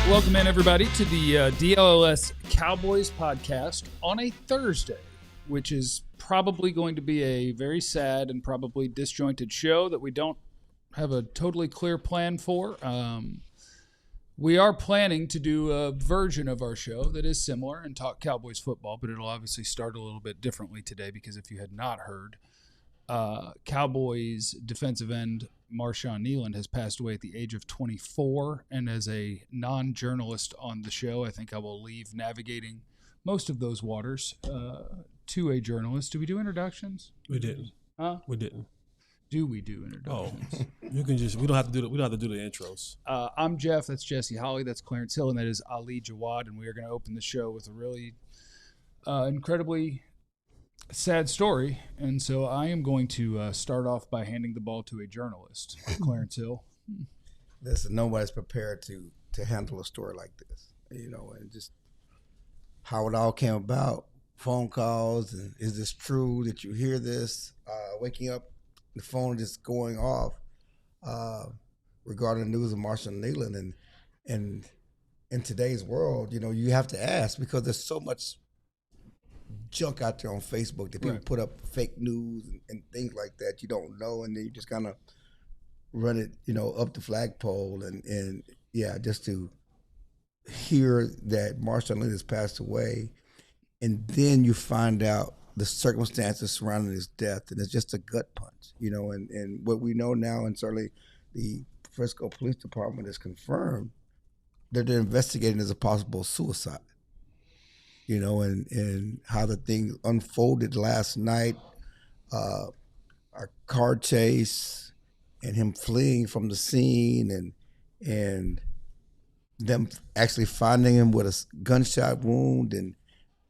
Welcome in, everybody, to the DLLS Cowboys podcast on a Thursday, which is probably going to be a very sad and probably disjointed show that we don't have a totally clear plan for. We are planning to do a version of our show that is similar and talk Cowboys football, but it'll obviously start a little bit differently today because if you had not heard, Cowboys defensive end Marshawn Kneeland has passed away at the age of 24, and as a non-journalist on the show, I think I will leave navigating most of those waters to a journalist. Do we do introductions? We didn't. We didn't. Do we do introductions? Oh, you can just. We don't have to do. We don't have to do the intros. I'm Jeff. That's Jesse Holly. That's Clarence Hill, and that is Ali Jawad. And we are going to open the show with a really incredibly sad story. And so I am going to start off by handing the ball to a journalist, Clarence Hill. Listen, nobody's prepared to handle a story like this, and just how it all came about. Phone calls, and is this true that you hear this? Waking up, the phone just going off regarding the news of Marshawn Kneeland. And in today's world, you have to ask because there's so much junk out there on Facebook that people Right. put up fake news and things like that you don't know, and then you just kind of run it, up the flagpole and just to hear that Marshawn Kneeland has passed away, and then you find out the circumstances surrounding his death, and it's just a gut punch, and what we know now, and certainly the Frisco Police Department has confirmed that they're investigating as a possible suicide. And how the thing unfolded last night, our car chase and him fleeing from the scene and them actually finding him with a gunshot wound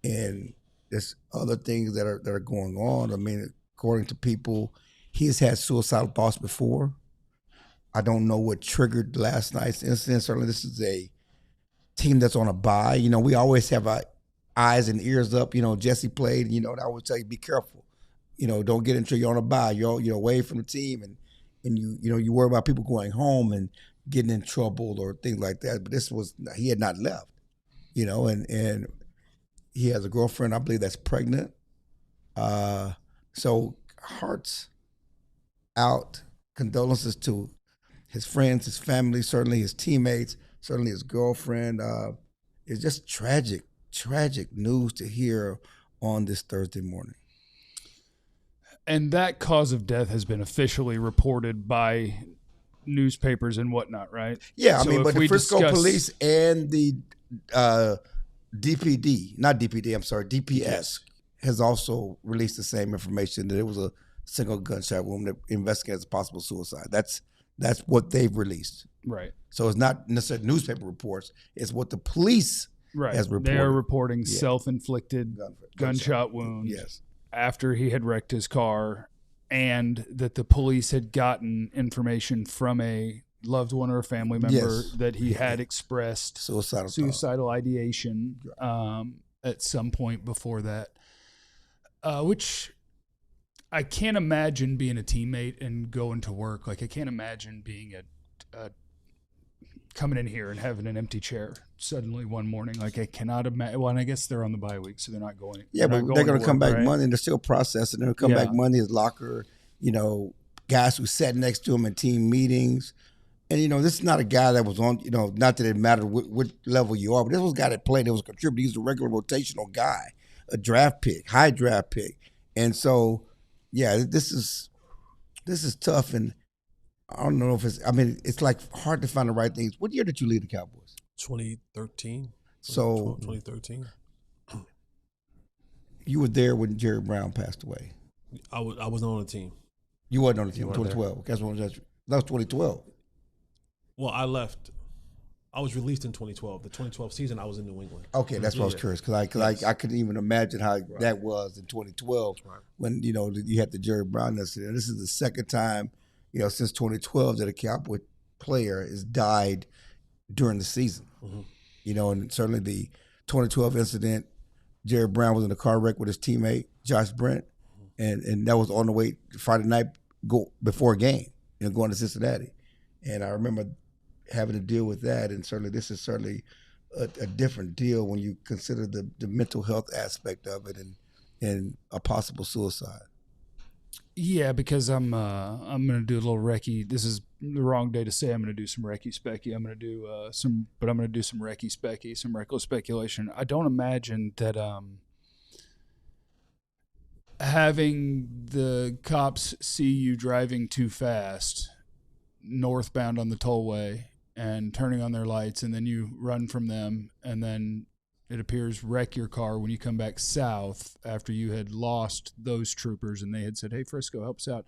and there's other things that are going on. I mean, according to people, he has had suicidal thoughts before. I don't know what triggered last night's incident. Certainly this is a team that's on a bye. We always have our eyes and ears up. Jesse played, and I would tell you, be careful. Don't get into you're on a bye. You're away from the team, and you worry about people going home and getting in trouble or things like that. But he had not left, and he has a girlfriend, I believe, that's pregnant. So hearts out, condolences to his friends, his family, certainly his teammates, certainly his girlfriend. It's just tragic news to hear on this Thursday morning. And that cause of death has been officially reported by newspapers and whatnot, right? Yeah, So but if we the Frisco discuss- Police and the DPS has also released the same information that it was a single gunshot wound that investigates as possible suicide. That's what they've released. Right. So it's not necessarily newspaper reports. It's what the police Right. has reported. They are reporting Yeah. self-inflicted gunshot wounds Yes. after he had wrecked his car, and that the police had gotten information from a loved one or a family member Yes. that he had expressed suicidal ideation at some point before that, which I can't imagine being a teammate and going to work. Like, I can't imagine being a coming in here and having an empty chair suddenly one morning. Like, I cannot imagine. Well, and I guess they're on the bye week, so they're not going. Yeah, but they're going to come back right? Monday, and they're still processing. They'll come back Monday. His locker, guys who sat next to him in team meetings. And, this is not a guy that was on, not that it mattered what level you are, but this was a guy that played, that was a contributor. He's a regular rotational guy, a draft pick, high draft pick. And so, yeah, this is tough. And I don't know if it's like hard to find the right things. What year did you leave the Cowboys? 2013. So 2013. You were there when Jerry Brown passed away. I wasn't on the team. You wasn't on the team in 2012. That was 2012. Well, I left. I was released in 2012. The 2012 season, I was in New England. Okay, that's why I was curious because I couldn't even imagine how that was in 2012 when you had the Jerry Brown incident. This is the second time since 2012 that a Cowboy player has died during the season. Mm-hmm. And certainly the 2012 incident, Jerry Brown was in a car wreck with his teammate Josh Brent, and that was on the way Friday night before a game, going to Cincinnati. And I remember having to deal with that, and certainly this is certainly a different deal when you consider the mental health aspect of it and a possible suicide. Yeah, because I'm gonna do a little recce. This is the wrong day to say I'm gonna do some recce specky. I'm gonna do some recce specky, some reckless speculation. I don't imagine that having the cops see you driving too fast northbound on the tollway and turning on their lights, and then you run from them, and then it appears wreck your car when you come back south after you had lost those troopers and they had said, hey, Frisco, help us out.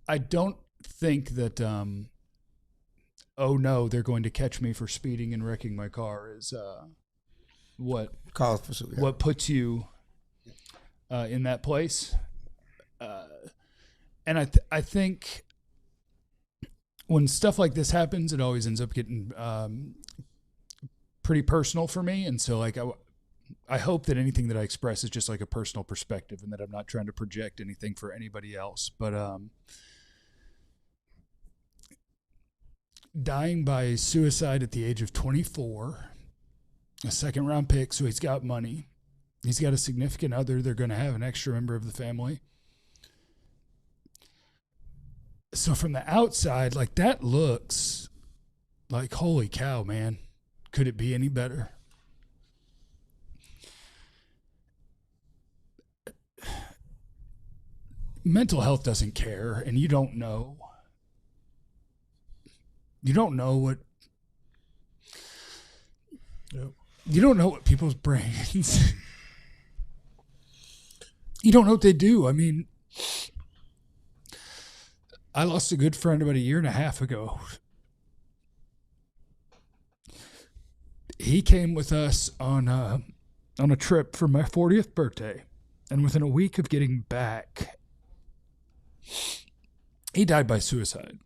I don't think that, oh no, they're going to catch me for speeding and wrecking my car is what puts you in that place. And I think when stuff like this happens, it always ends up getting pretty personal for me. And so like I hope that anything that I express is just like a personal perspective and that I'm not trying to project anything for anybody else. But dying by suicide at the age of 24, a second round pick, so he's got money. He's got a significant other. They're going to have an extra member of the family. So from the outside, like that looks like, holy cow, man. Could it be any better? Mental health doesn't care, and you don't know. You don't know what. You don't know what people's brains. You don't know what they do. I mean, I lost a good friend about 1.5 years ago. He came with us on a trip for my 40th birthday, and within a week of getting back, he died by suicide.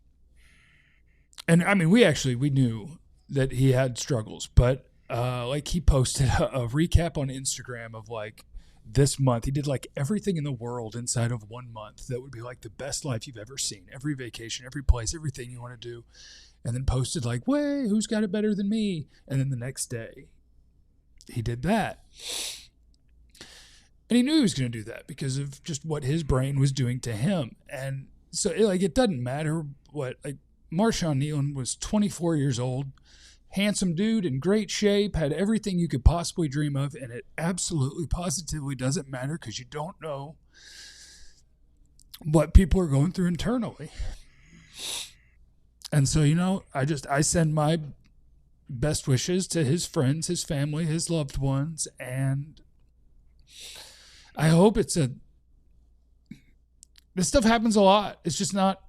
And I mean, we knew that he had struggles, but like he posted a recap on Instagram of like this month. He did like everything in the world inside of 1 month that would be like the best life you've ever seen. Every vacation, every place, everything you want to do. And then posted like, way, who's got it better than me? And then the next day, he did that. And he knew he was going to do that because of just what his brain was doing to him. And so it doesn't matter what, like Marshawn Kneeland was 24 years old, handsome dude in great shape, had everything you could possibly dream of. And it absolutely, positively doesn't matter because you don't know what people are going through internally. And so, I send my best wishes to his friends, his family, his loved ones, and I hope this stuff happens a lot. It's just not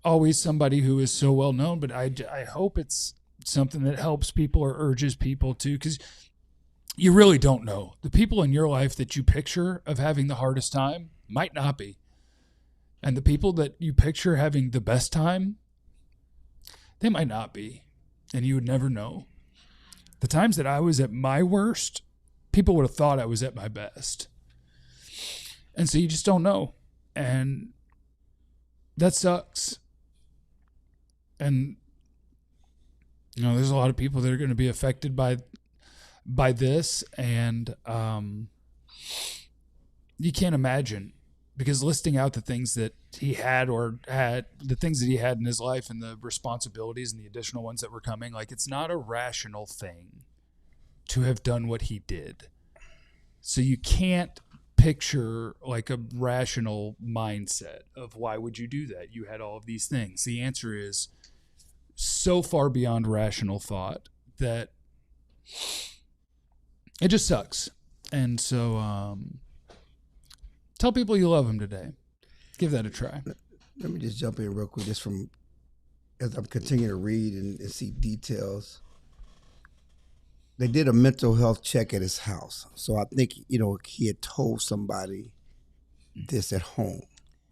always somebody who is so well known, but I hope it's something that helps people or urges people to, because you really don't know. The people in your life that you picture of having the hardest time might not be. And the people that you picture having the best time, they might not be, and you would never know. The times that I was at my worst, people would have thought I was at my best. And so you just don't know. And that sucks. And, there's a lot of people that are going to be affected by this. And you can't imagine. Because listing out the things that he had the things that he had in his life and the responsibilities and the additional ones that were coming, like it's not a rational thing to have done what he did. So you can't picture like a rational mindset of why would you do that? You had all of these things. The answer is so far beyond rational thought that it just sucks. And so, tell people you love them today. Give that a try. Let me just jump in real quick, just from as I'm continuing to read and see details. They did a mental health check at his house. So I think, he had told somebody this at home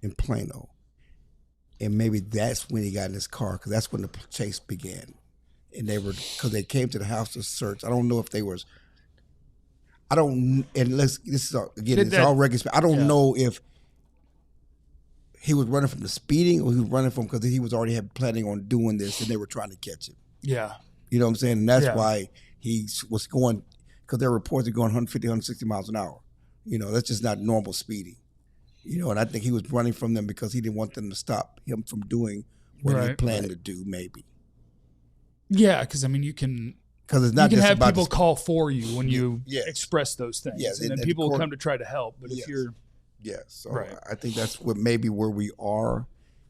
in Plano. And maybe that's when he got in his car, because that's when the chase began. And because they came to the house to search. I don't know if they was, this is again, it's all records. I don't know if he was running from the speeding or he was running from because he was already planning on doing this and they were trying to catch him. Yeah. You know what I'm saying? And that's Yeah. why he was going, because there are reports of going 150, 160 miles an hour. You know, that's just not normal speeding. You know, and I think he was running from them because he didn't want them to stop him from doing what he Right. planned to do, maybe. Yeah, because I mean, you can Because it's not you can just have about people call for you when you yes. express those things, Yes, and then and people the will court- come to try to help. But Yes. if you're Yeah, so Right. I think that's what maybe where we are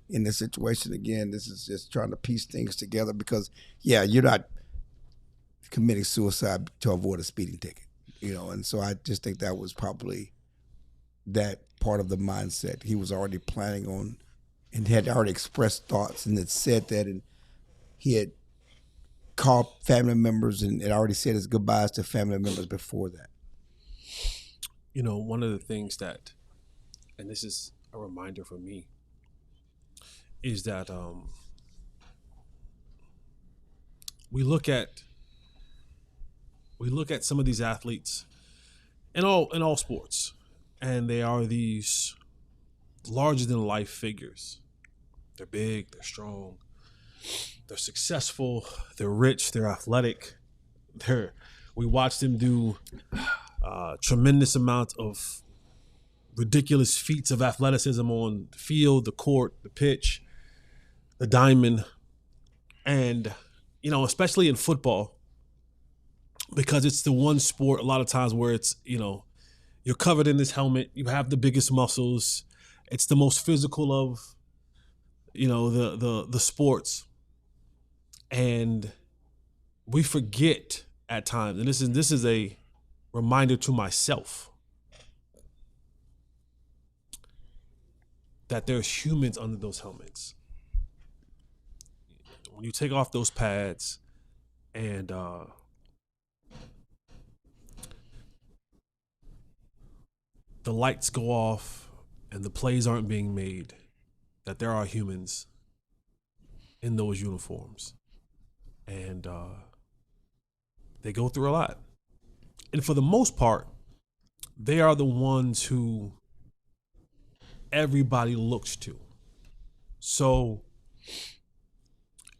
in this situation. Again, this is just trying to piece things together because, yeah, you're not committing suicide to avoid a speeding ticket, you know. And so I just think that was probably that part of the mindset. He was already planning on and had already expressed thoughts and had said that, and he had called family members and had already said his goodbyes to family members before that. You know, one of the things that, and this is a reminder for me, is that we look at some of these athletes in all sports, and they are these larger than life figures. They're big, they're strong, they're successful, they're rich, they're athletic. We watch them do tremendous amount of ridiculous feats of athleticism on the field, the court, the pitch, the diamond. And, you know, especially in football, because it's the one sport a lot of times where it's, you know, you're covered in this helmet, you have the biggest muscles, it's the most physical of, you know, the sports. And we forget at times, and this is a reminder to myself, that there's humans under those helmets. When you take off those pads and the lights go off and the plays aren't being made, that there are humans in those uniforms. And they go through a lot. And for the most part, they are the ones who everybody looks to. So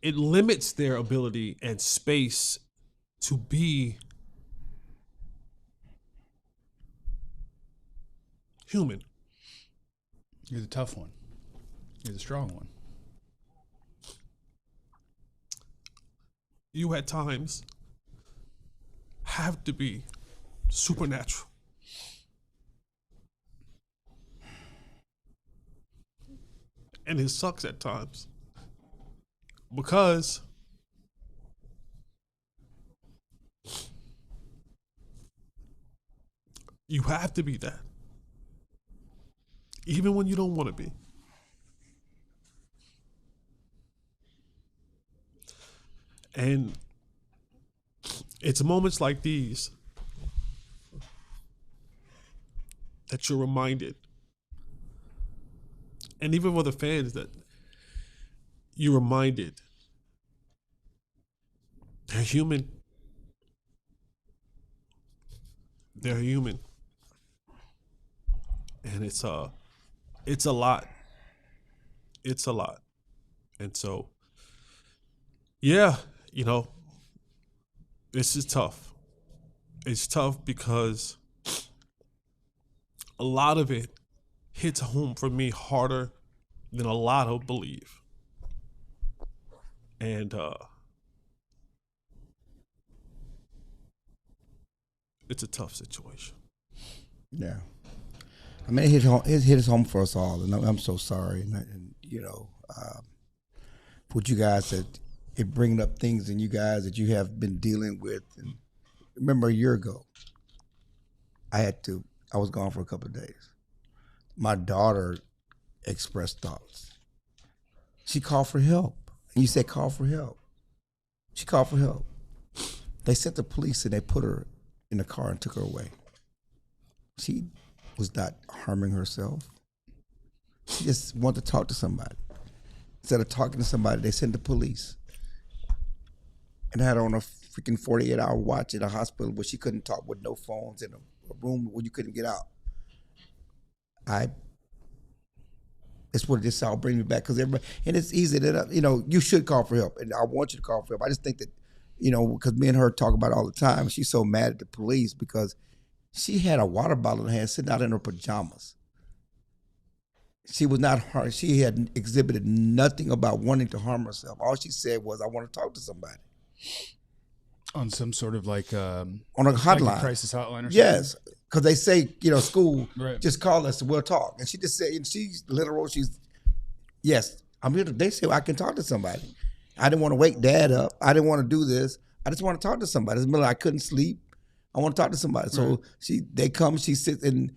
it limits their ability and space to be human. You're the tough one. You're the strong one. You at times have to be supernatural. And it sucks at times because you have to be that, even when you don't want to be. And it's moments like these that you're reminded, and even for the fans, that you're reminded they're human. They're human. And it's a lot. It's a lot. And so, yeah, you know, this is tough. It's tough because a lot of it hits home for me harder than a lot of believe. And it's a tough situation. Yeah. I mean, it hit home for us all, and I'm so sorry. And you know, what you guys said, it bringing up things in you guys that you have been dealing with. And remember a year ago, I was gone for a couple of days. My daughter expressed thoughts. She called for help. And you said, call for help. She called for help. They sent the police and they put her in the car and took her away. She was not harming herself. She just wanted to talk to somebody. Instead of talking to somebody, they sent the police and had her on a freaking 48-hour watch at a hospital where she couldn't talk, with no phones, in a room where you couldn't get out. I It's what this all bring me back because everybody, and it's easy that you should call for help, and I want you to call for help. I just think that because me and her talk about it all the time. She's so mad at the police because she had a water bottle in her hand, sitting out in her pajamas. She was not harmed. She had exhibited nothing about wanting to harm herself. All she said was, "I want to talk to somebody." On some sort of like on a hotline, like a crisis hotline, or something. Yes, because they say school, right. Just call us and we'll talk. And she just said, and she's literal. Yes, I'm here. They say I can talk to somebody. I didn't want to wake Dad up. I didn't want to do this. I just want to talk to somebody. It's middle. I couldn't sleep. I want to talk to somebody. So they come. She sits and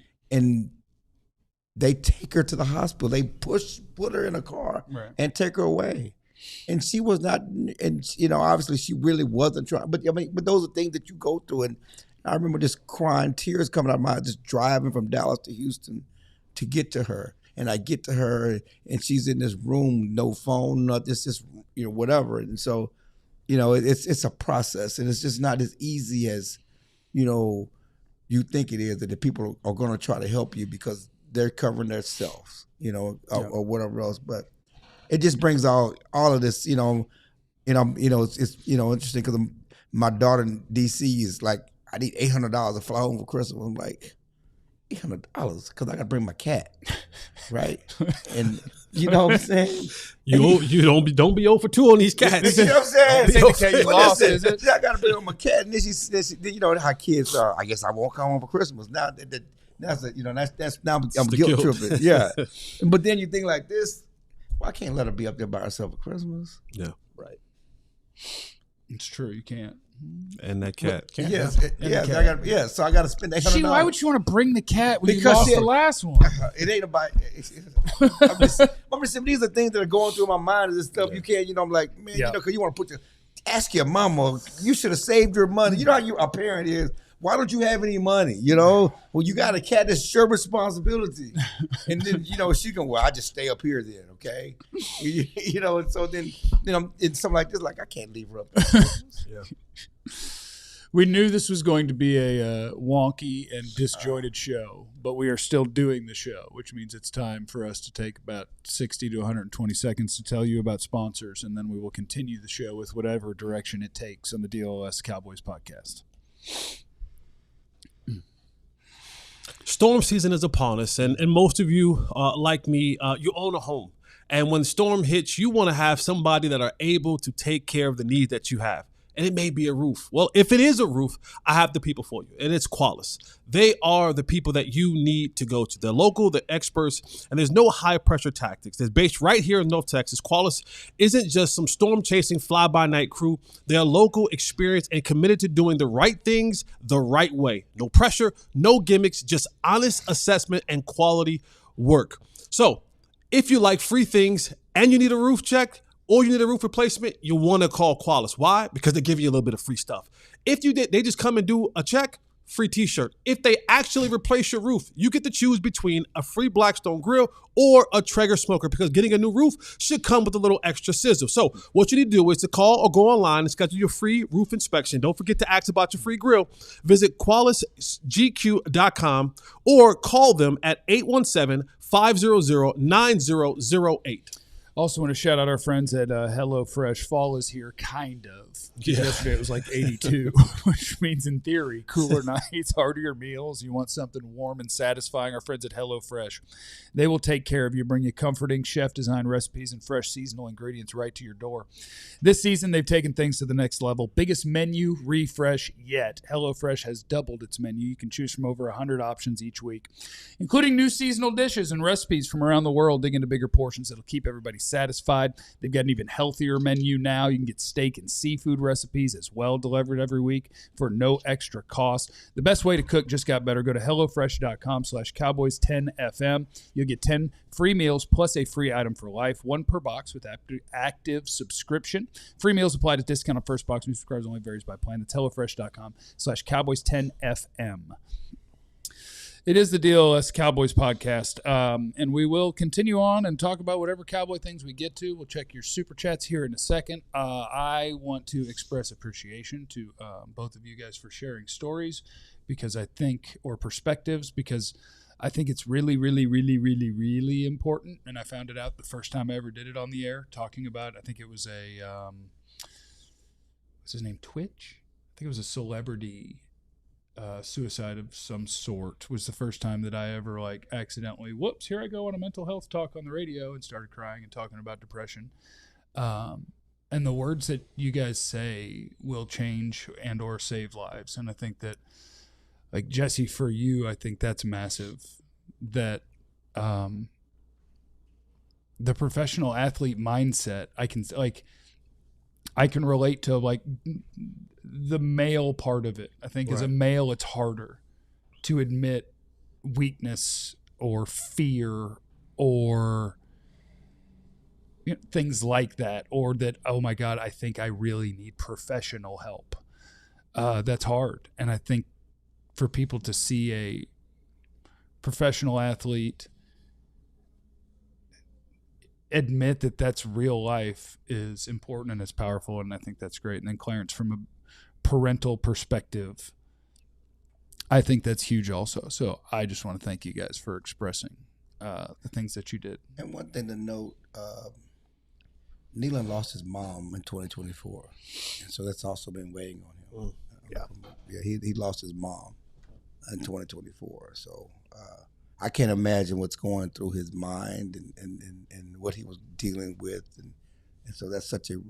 they take her to the hospital. They put her in a car and take her away. And she was not, and obviously she really wasn't trying. But but those are things that you go through. And I remember just crying, tears coming out of my eyes, just driving from Dallas to Houston to get to her. And I get to her, and she's in this room, no phone, nothing, it's just whatever. And so, it's a process, and it's just not as easy as you think it is. That the people are going to try to help you because they're covering themselves, or whatever else. But it just brings all of this, it's interesting because my daughter in D.C. is like, I need $800 to fly home for Christmas. I'm like, $800 because I got to bring my cat, right? And you know what I'm saying? You don't be 0 for 2 on these cats. You know what I'm saying? The cat you lost, is it? I got to bring my cat, and then she how kids are. I guess I won't come home for Christmas now. That's now I'm guilt tripping. Yeah, but then you think like this. Well, I can't let her be up there by herself for Christmas. Yeah, right. It's true. You can't. And that cat. Yes. So I got to spend $800. Why would you want to bring the cat when you lost the last one? It ain't about. I'm just saying these are things that are going through my mind. This stuff you can't. I'm like, man, because you want to ask your mama. You should have saved your money. You know how a parent is. Why don't you have any money? Well, you got a cat. That's your responsibility. And then she can. Well, I just stay up here then, okay? And so then it's something like this. Like I can't leave her up there. Yeah. We knew this was going to be a wonky and disjointed show, but we are still doing the show, which means it's time for us to take about 60 to 120 seconds to tell you about sponsors, and then we will continue the show with whatever direction it takes on the DLLS Cowboys podcast. Storm season is upon us, and most of you, like me, you own a home. And when storm hits, you want to have somebody that are able to take care of the needs that you have. And it may be a roof. Well, if it is a roof, I have the people for you, and it's Qualys. They are the people that you need to go to. They're local, they're experts, and there's no high-pressure tactics. They're based right here in North Texas. Qualys isn't just some storm-chasing, fly-by-night crew. They're local, experienced, and committed to doing the right things the right way. No pressure, no gimmicks, just honest assessment and quality work. So, if you like free things and you need a roof check, or you need a roof replacement, you want to call Qualys. Why? Because they give you a little bit of free stuff. If you did, they just come and do a check, free t-shirt. If they actually replace your roof, you get to choose between a free Blackstone grill or a Traeger smoker, because getting a new roof should come with a little extra sizzle. So what you need to do is to call or go online and schedule your free roof inspection. Don't forget to ask about your free grill. Visit QualisGQ.com or call them at 817-500-9008. Also want to shout out our friends at HelloFresh. Fall is here, kind of. Yesterday it was like 82, which means in theory, cooler nights, heartier meals. You want something warm and satisfying. Our friends at HelloFresh, they will take care of you, bring you comforting, chef-designed recipes and fresh seasonal ingredients right to your door. This season, they've taken things to the next level. Biggest menu refresh yet. HelloFresh has doubled its menu. You can choose from over 100 options each week, including new seasonal dishes and recipes from around the world. Dig into bigger portions that'll keep everybody satisfied. They've got an even healthier menu now. You can get steak and seafood recipes as well delivered every week for no extra cost. The best way to cook just got better. Go to HelloFresh.com/Cowboys10FM. You'll get 10 free meals plus a free item for life, one per box with active subscription. Free meals apply to discount on first box. New subscribers only varies by plan. That's HelloFresh.com/Cowboys10FM. It is the DLLS Cowboys podcast, and we will continue on and talk about whatever Cowboy things we get to. We'll check your super chats here in a second. I want to express appreciation to both of you guys for sharing stories, because I think, or perspectives, because I think it's really, really, really, really, really important. And I found it out the first time I ever did it on the air, talking about, I think it was what's his name, Twitch? I think it was a celebrity suicide of some sort. Was the first time that I ever like accidentally, whoops, here I go on a mental health talk on the radio and started crying and talking about depression. And the words that you guys say will change and or save lives. And I think that, like, Jesse, for you, I think that's massive. That the professional athlete mindset, I can relate to, like, the male part of it. I think as a male, it's harder to admit weakness or fear or things like that, or that, oh my God, I think I really need professional help. That's hard. And I think for people to see a professional athlete admit that that's real life is important and it's powerful, and I think that's great. And then Clarence, from a parental perspective, I think that's huge also. So I just want to thank you guys for expressing the things that you did. And one thing to note, Kneeland lost his mom in 2024, and so that's also been weighing on him. He lost his mom in 2024. So I can't imagine what's going through his mind and what he was dealing with, and so that's such a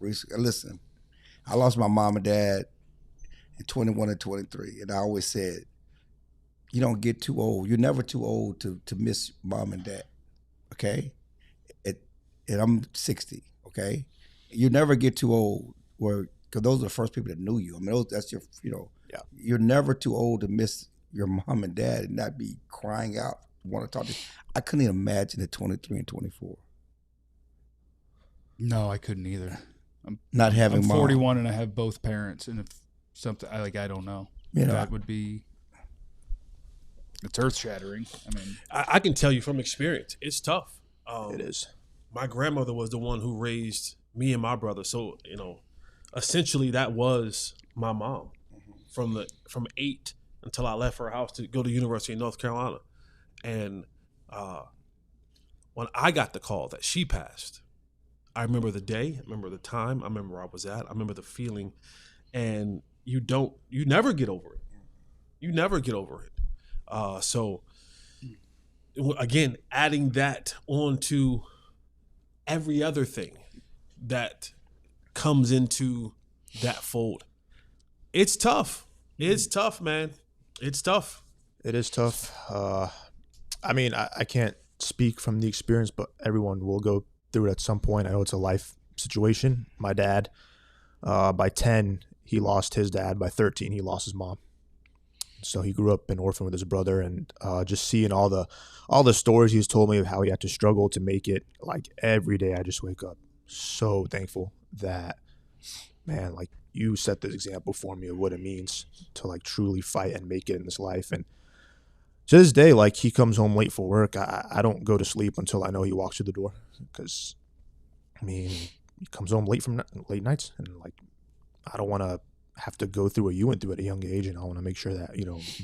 listen. I lost my mom and dad in 21 and 23, and I always said, you don't get too old. You're never too old to miss mom and dad. Okay. And I'm 60, okay? You never get too old, because those are the first people that knew you. I mean, that's your, You're never too old to miss your mom and dad and not be crying out, want to talk to you. I couldn't even imagine at 23 and 24. No, I couldn't either. I'm 41 and I have both parents, and if something, I don't know. That would be, it's earth-shattering. I mean, I can tell you from experience, it's tough. It is. My grandmother was the one who raised me and my brother. So, essentially that was my mom from 8 until I left her house to go to University of North Carolina. And when I got the call that she passed, I remember the day, I remember the time, I remember where I was at, I remember the feeling, and you never get over it. You never get over it. So again, adding that onto every other thing that comes into that fold. It's tough. It's tough, man. It's tough. It is tough. I mean, I can't speak from the experience, but everyone will go through it at some point. I know it's a life situation. My dad, by 10, he lost his dad. By 13, he lost his mom. So he grew up an orphan with his brother, and just seeing all the stories he's told me of how he had to struggle to make it, like, every day I just wake up so thankful that, man, like, you set this example for me of what it means to, like, truly fight and make it in this life. And to this day, like, he comes home late for work. I don't go to sleep until I know he walks through the door, because, I mean, he comes home late from late nights, and, like, I don't want to have to go through what you went through at a young age, and I want to make sure that,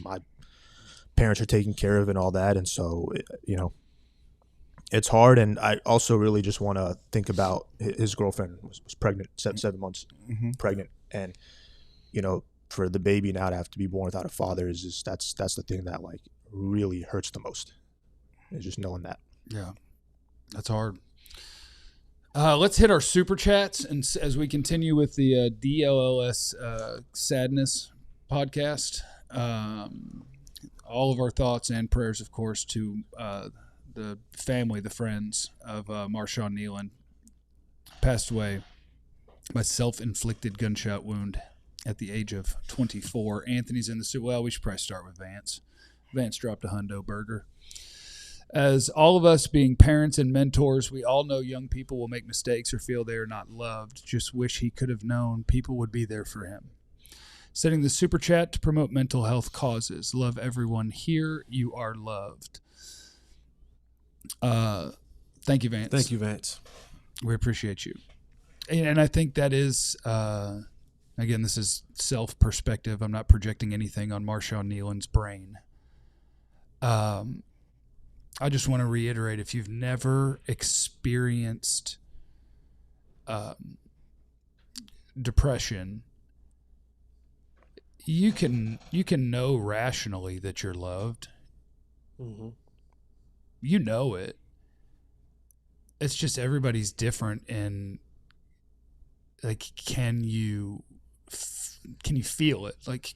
my parents are taken care of and all that. And so, it's hard. And I also really just want to think about his girlfriend was pregnant, 7 months pregnant. And, for the baby now to have to be born without a father is just, that's the thing that, like, really hurts the most, is just knowing that. Yeah, that's hard. Let's hit our super chats, and as we continue with the DLLS Sadness podcast, all of our thoughts and prayers, of course, to the family, the friends of Marshawn Kneeland, passed away by self-inflicted gunshot wound at the age of 24. Anthony's in the suit. Well, we should probably start with Vance. Vance dropped a hundo burger. As all of us being parents and mentors, we all know young people will make mistakes or feel they are not loved. Just wish he could have known people would be there for him. Sending the super chat to promote mental health causes. Love everyone here. You are loved. Thank you, Vance. Thank you, Vance. We appreciate you. And I think that is, again, this is self-perspective. I'm not projecting anything on Marshawn Kneeland's brain. I just want to reiterate, if you've never experienced depression, you can know rationally that you're loved. Mm-hmm. You know it. It's just everybody's different, and like, can you feel it? Like,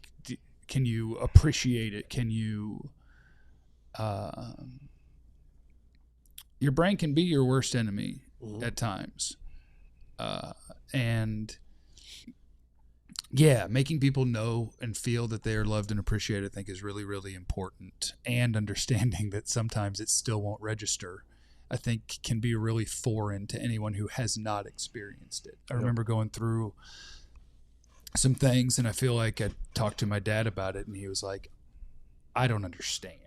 can you appreciate it? Can you? Your brain can be your worst enemy at times, and yeah, making people know and feel that they are loved and appreciated, I think, is really, really important. And understanding that sometimes it still won't register, I think, can be really foreign to anyone who has not experienced it. I remember going through some things, and I feel like I talked to my dad about it, and he was like, I don't understand.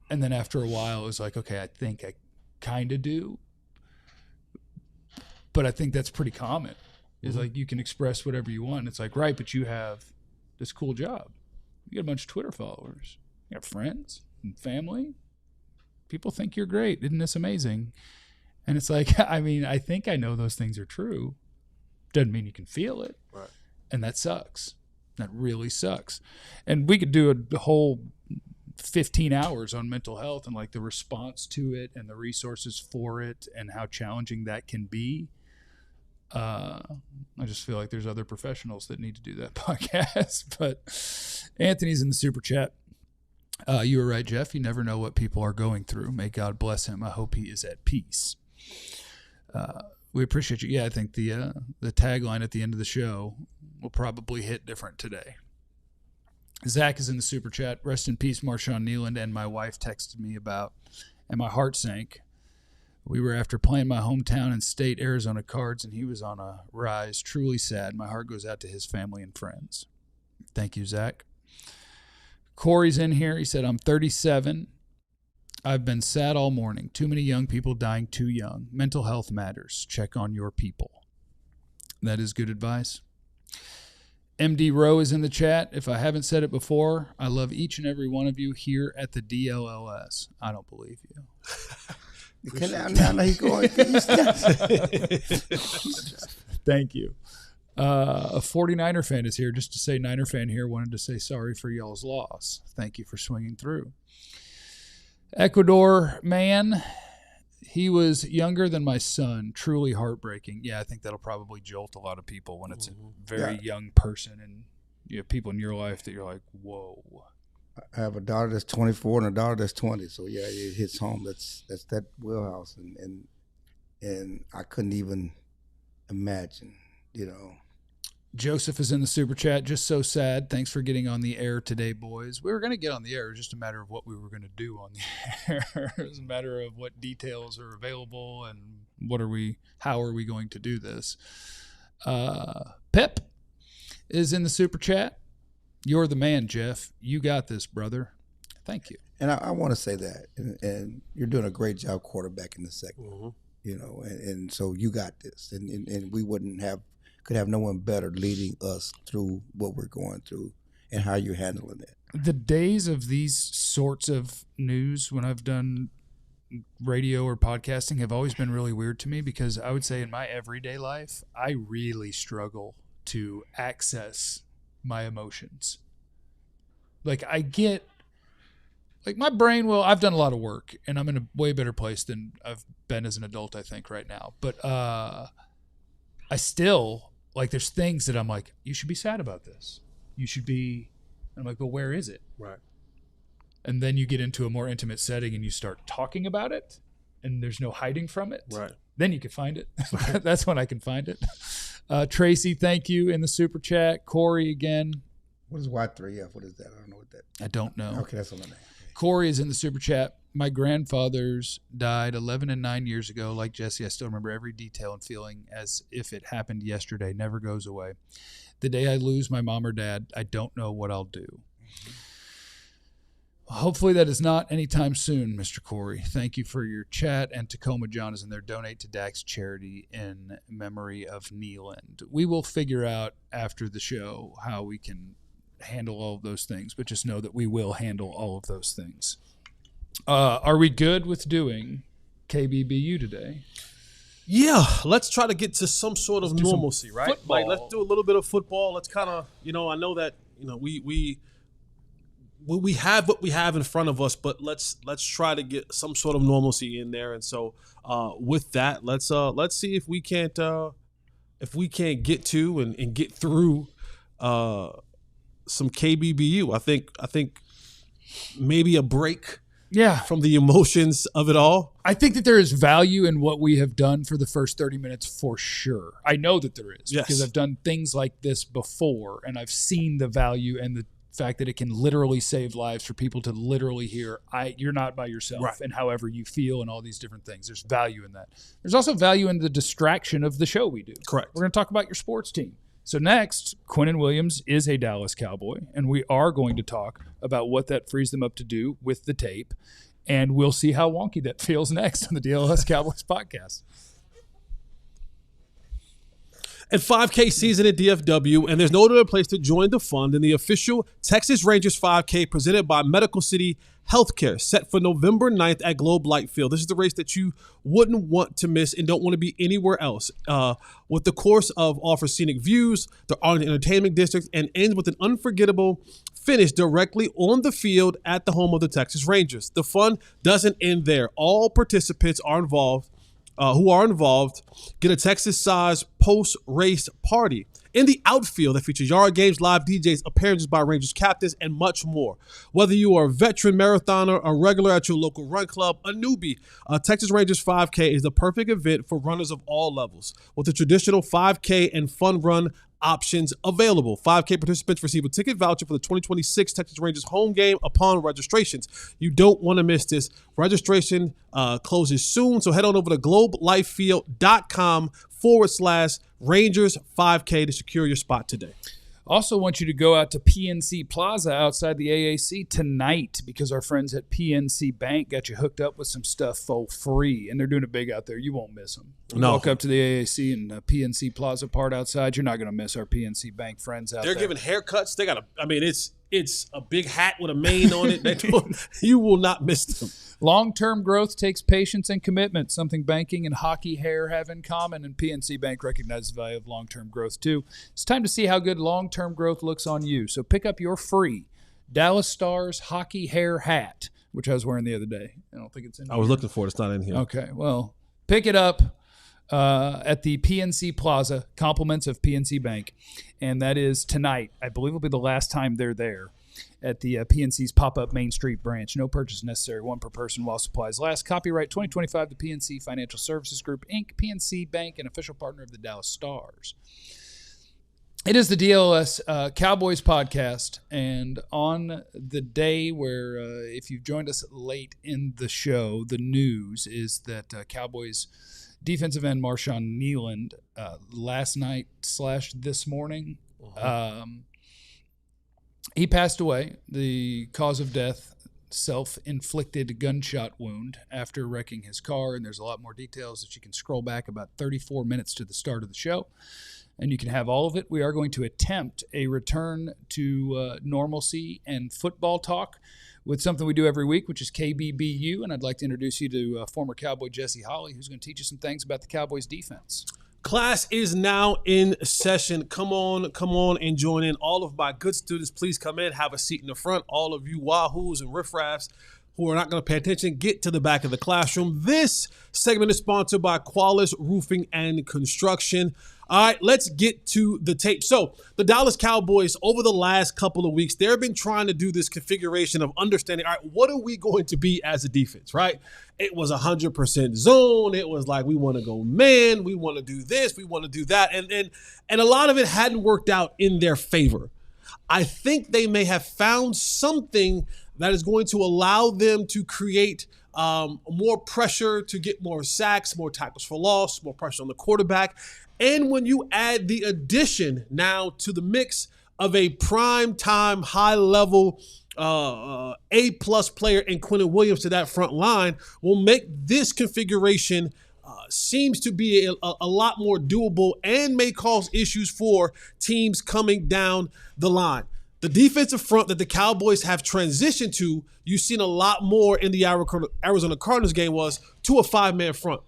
And then after a while, it was like, okay, I think I kind of do. But I think that's pretty common. It's like, you can express whatever you want. It's like, right, but you have this cool job. You got a bunch of Twitter followers. You have friends and family. People think you're great. Isn't this amazing? And it's like, I mean, I think I know those things are true. Doesn't mean you can feel it. Right. And that sucks. That really sucks. And we could do a whole 15 hours on mental health and like the response to it and the resources for it and how challenging that can be. I just feel like there's other professionals that need to do that podcast. But Anthony's in the super chat. You were right, Jeff. You never know what people are going through. May God bless him. I hope he is at peace. We appreciate you. Yeah, I think the tagline at the end of the show will probably hit different today. Zach is in the super chat. Rest in peace, Marshawn Kneeland. And my wife texted me about, and my heart sank. We were after playing my hometown and state Arizona Cards, and he was on a rise. Truly sad. My heart goes out to his family and friends. Thank you, Zach. Corey's in here. He said, I'm 37. I've been sad all morning. Too many young people dying too young. Mental health matters. Check on your people. That is good advice. MD Rowe is in the chat. If I haven't said it before, I love each and every one of you here at the DLLS. I don't believe you. Now he's going. Thank you. A 49er fan is here just to say, Niner fan here, wanted to say sorry for y'all's loss. Thank you for swinging through. Ecuador man, he was younger than my son. Truly heartbreaking. Yeah, I think that'll probably jolt a lot of people when it's a very young person and you have people in your life that you're like, whoa. I have a daughter that's 24 and a daughter that's 20. So yeah, it hits home. That's that wheelhouse, and I couldn't even imagine, you know. Joseph is in the super chat. Just so sad. Thanks for getting on the air today, boys. We were going to get on the air. It was just a matter of what we were going to do on the air. It was a matter of what details are available and how are we going to do this. Pip is in the super chat. You're the man, Jeff. You got this, brother. Thank you. And I want to say that, and you're doing a great job quarterbacking the segment, you know, and so you got this, and we could have no one better leading us through what we're going through and how you're handling it. The days of these sorts of news when I've done radio or podcasting have always been really weird to me because I would say in my everyday life, I really struggle to access my emotions. Like my brain I've done a lot of work and I'm in a way better place than I've been as an adult, I think, right now. But I still, like, there's things that I'm like, you should be sad about this. You should be, and I'm like, but where is it? Right. And then you get into a more intimate setting and you start talking about it and there's no hiding from it. Right. Then you can find it. That's when I can find it. Tracy, thank you in the super chat. Corey again. What is Y3F? What is that? I don't know what that. I don't know. Okay, that's on the name. Corey is in the super chat. My grandfathers died 11 and 9 years ago. Like Jesse, I still remember every detail and feeling as if it happened yesterday. Never goes away. The day I lose my mom or dad, I don't know what I'll do. Hopefully that is not anytime soon, Mr. Corey. Thank you for your chat. And Tacoma John is in there. Donate to Dak's charity in memory of Kneeland. We will figure out after the show how we can handle all of those things, but just know that we will handle all of those things. Are we good with doing KBBU today? Yeah, let's try to get to some sort of normalcy, right? Football. Like, let's do a little bit of football. Let's kind of, I know that, we have what we have in front of us, but let's try to get some sort of normalcy in there. And so, with that, let's see if we can't get to and get through some KBBU. I think maybe a break. Yeah. From the emotions of it all. I think that there is value in what we have done for the first 30 minutes for sure. I know that there is because I've done things like this before, and I've seen the value and the fact that it can literally save lives for people to literally hear, you're not by yourself, right, and however you feel and all these different things. There's value in that. There's also value in the distraction of the show we do. Correct. We're going to talk about your sports team. So next, Quinnen Williams is a Dallas Cowboy, and we are going to talk about what that frees them up to do with the tape, and we'll see how wonky that feels next on the DLLS Cowboys podcast. At 5K season at DFW, and there's no other place to join the fun than the official Texas Rangers 5K presented by Medical City Healthcare, set for November 9th at Globe Light Field. This is the race that you wouldn't want to miss and don't want to be anywhere else. With the course offers scenic views, the Arlington Entertainment District, and ends with an unforgettable finish directly on the field at the home of the Texas Rangers. The fun doesn't end there. All participants are involved. Who are involved get a Texas-sized post-race party in the outfield that features yard games, live DJs, appearances by Rangers captains, and much more. Whether you are a veteran marathoner, a regular at your local run club, a newbie, Texas Rangers 5K is the perfect event for runners of all levels. With the traditional 5K and fun run options available, 5K participants receive a ticket voucher for the 2026 Texas Rangers home game upon registrations. You don't want to miss this. Registration closes soon, so head on over to globelifefield.com/Rangers 5K to secure your spot today. Also want you to go out to PNC Plaza outside the AAC tonight because our friends at PNC Bank got you hooked up with some stuff for free, and they're doing it big out there. You won't miss them. No. Walk up to the AAC and PNC Plaza part outside. You're not going to miss our PNC Bank friends out there. They're giving haircuts. They got it's a big hat with a mane on it. You will not miss them. Long-term growth takes patience and commitment, something banking and hockey hair have in common, and PNC Bank recognizes the value of long-term growth too. It's time to see how good long-term growth looks on you. So pick up your free Dallas Stars hockey hair hat, which I was wearing the other day. I don't think it's in here. I was looking for it. It's not in here. Okay, well, pick it up at the PNC Plaza, compliments of PNC Bank, and that is tonight. I believe will be the last time they're there at the PNC's pop-up Main Street branch. No purchase necessary, one per person while supplies last. Copyright 2025, the PNC Financial Services Group, Inc., PNC Bank, an official partner of the Dallas Stars. It is the DLS Cowboys podcast, and on the day where, if you've joined us late in the show, the news is that Cowboys defensive end Marshawn Kneeland last night / this morning, he passed away. The cause of death, self-inflicted gunshot wound after wrecking his car, and there's a lot more details that you can scroll back about 34 minutes to the start of the show, and you can have all of it. We are going to attempt a return to normalcy and football talk with something we do every week, which is KBBU, and I'd like to introduce you to former Cowboy Jesse Holley, who's going to teach you some things about the Cowboys defense. Class is now in session. Come on and join in. All of my good students, please come in, have a seat in the front. All of you wahoos and riffraffs who are not going to pay attention, get to the back of the classroom. This segment is sponsored by Qualis Roofing and Construction. All right, let's get to the tape. So the Dallas Cowboys, over the last couple of weeks, they've been trying to do this configuration of understanding, all right, what are we going to be as a defense, right? It was 100% zone. It was like, we want to go man. We want to do this. We want to do that. And a lot of it hadn't worked out in their favor. I think they may have found something that is going to allow them to create more pressure, to get more sacks, more tackles for loss, more pressure on the quarterback. And when you add the addition now to the mix of a prime-time, high-level A-plus player in Quinnen Williams to that front line, will make this configuration seems to be a lot more doable and may cause issues for teams coming down the line. The defensive front that the Cowboys have transitioned to, you've seen a lot more in the Arizona Cardinals game, was to a 5-man front.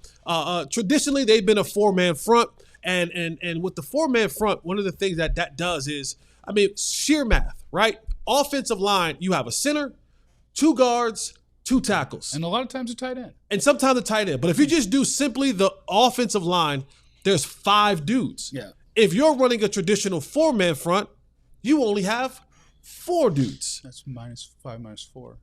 Traditionally, they've been a 4-man front. And with the 4-man front, one of the things that does is, I mean, sheer math, right? Offensive line, you have a center, 2 guards, 2 tackles. And a lot of times a tight end. And sometimes a tight end. But if you just do simply the offensive line, there's 5 dudes. Yeah. If you're running a traditional 4-man front, you only have 4 dudes. That's -5 -4.